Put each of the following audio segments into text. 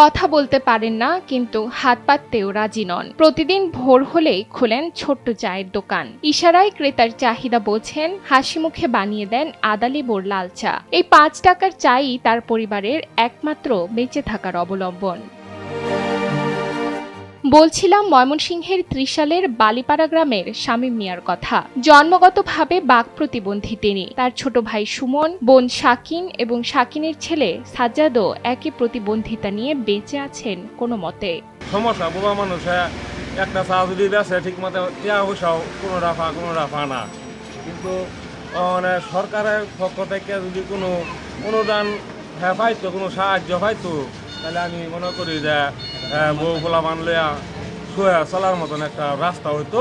কথা বলতে পারেন না, কিন্তু হাত পাততেও রাজি নন। প্রতিদিন ভোর হলেই খোলেন ছোট্ট চায়ের দোকান। ইশারায় ক্রেতার চাহিদা বোঝেন, হাসি মুখে বানিয়ে দেন আদা লেবুর লাল চা। এই ৫ টাকার চাই তার পরিবারের একমাত্র বেঁচে থাকার অবলম্বন। বলছিলাম ময়মনসিংহের ত্রিশালের বালিপাড়া গ্রামের শামীম মিয়ার কথা। জন্মগতভাবে বাক প্রতিবন্ধী তিনি। তার ছোট ভাই সুমন, বোন শাকিন এবং শাকিনের ছেলে সাজ্জাদও একই প্রতিবন্ধিতা নিয়ে বেঁচে আছেন কোনো মতে। সমস্যা বোবা মানুষ একটা চা যদি বেছে ঠিক মতো টিয়া পয়সাও কোনো রাফা না, কিন্তু মানে সরকারের পক্ষ থেকে যদি কোনো অনুদান পাইতো, কোনো সাহায্য পাইতো, তাহলে আমি মনে করি যে বউ ফোলা বানলিয়া শুয়ে চলার মতন একটা রাস্তা হইতো।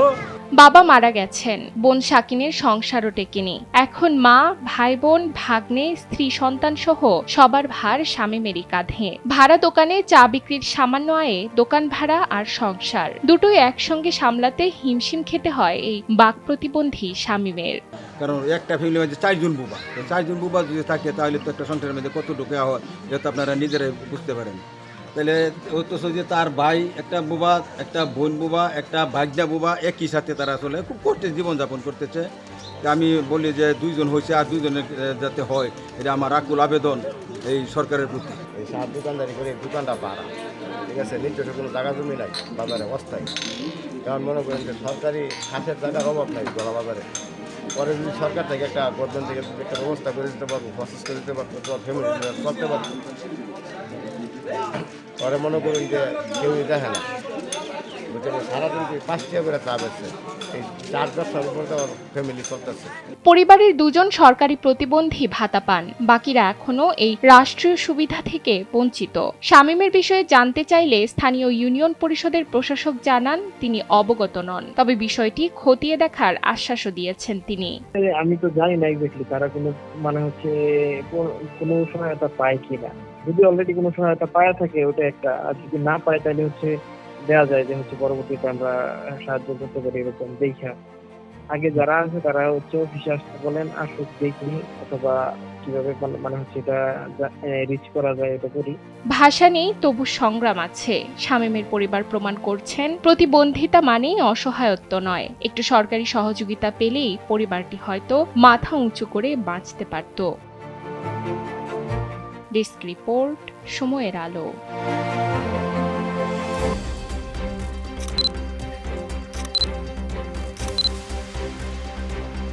বাবা মারা গেছেন, বোন শাকিনের সংসারও টেকেনি। এখন মা, ভাই বোন, ভাগ্নে, স্ত্রী, সন্তান সহ সবার ভার শামীমেরই কাঁধে। ভাড়া দোকানে চা বিক্রির সামান্য আয়ে দোকান ভাড়া আর সংসার দুটোই একসঙ্গে সামলাতে হিমশিম খেতে হয় এই বাক প্রতিবন্ধী শামীমের। কারণ একটা ফ্যামিলির মধ্যে 4 জন বুবা, তো 4 জন বুবা যদি থাকে তাহলে তো একটা সংসারের মধ্যে কত ঢুকে হয় যেহেতু আপনারা নিজেরাই বুঝতে পারেন। তাহলে অথচ যে তার ভাই একটা বুবা, একটা বোন বুবা, একটা ভাগ্না বুবা, একই সাথে তারা আসলে খুব কষ্টে জীবনযাপন করতেছে। আমি বলি যে 2 জন হয়েছে আর 2 জনের যাতে হয়, এটা আমার আকুল আবেদন এই সরকারের প্রতি। এই সার দোকানদারি করে দোকানটা পাড়া, ঠিক আছে, নিজস্ব কোনো জায়গা জমি নাই বাজারে অস্থায়ী। কারণ মনে করেন যে সরকারি হাতের জায়গার অভাব নাই গলা বাজারে। পরে যদি সরকার থেকে একটা গভর্নমেন্ট থেকে একটা ব্যবস্থা করে দিতে পারবো, প্রসেস করে দিতে পারবো, তোমার ফ্যামিলি চলতে পারবো। পরে মনে করুন যে কেউই দেখে না, বুঝছেন, সারাদিন 5 টাকা করে চা বেচছে, এই 4 ব্যবসার উপর তো ফ্যামিলি চলতেছে। পরিবারের 2 জন সরকারি প্রতিবন্ধী ভাতা পান, বাকিরা এখনো এই রাষ্ট্রীয় সুবিধা থেকে বঞ্চিত। শামীমের বিষয়ে জানতে চাইলে স্থানীয় ইউনিয়ন পরিষদের প্রশাসক জানান তিনি অবগত নন, তবে বিষয়টি খতিয়ে দেখার আশ্বাসও দিয়েছেন তিনি। আমি তো জানি না এক্স্যাক্টলি তারা কোনো সহায়তা পায় কিনা। যদি অলরেডি কোনো সহায়তা পায় থাকে ওটা একটা, আর যদি না পায় তাহলে দেওয়া যায় যে পরবর্তীতে আমরা সাহায্য করতে পারি এরকম দেখা। আগে যারা আছে তারা অফিসে আসতে বলেন, আসুক দেখি, অথবা কিভাবে এটা রিচ করা যায় এটা করি। ভাষা নেই, তবু সংগ্রাম আছে। শামীমের পরিবার প্রমাণ করছেন প্রতিবন্ধিতা মানেই অসহায়ত্ব নয়। একটু সরকারি সহযোগিতা পেলেই পরিবারটি হয়তো মাথা উঁচু করে বাঁচতে পারত। ডেস্ক রিপোর্ট, সময়ের আলো।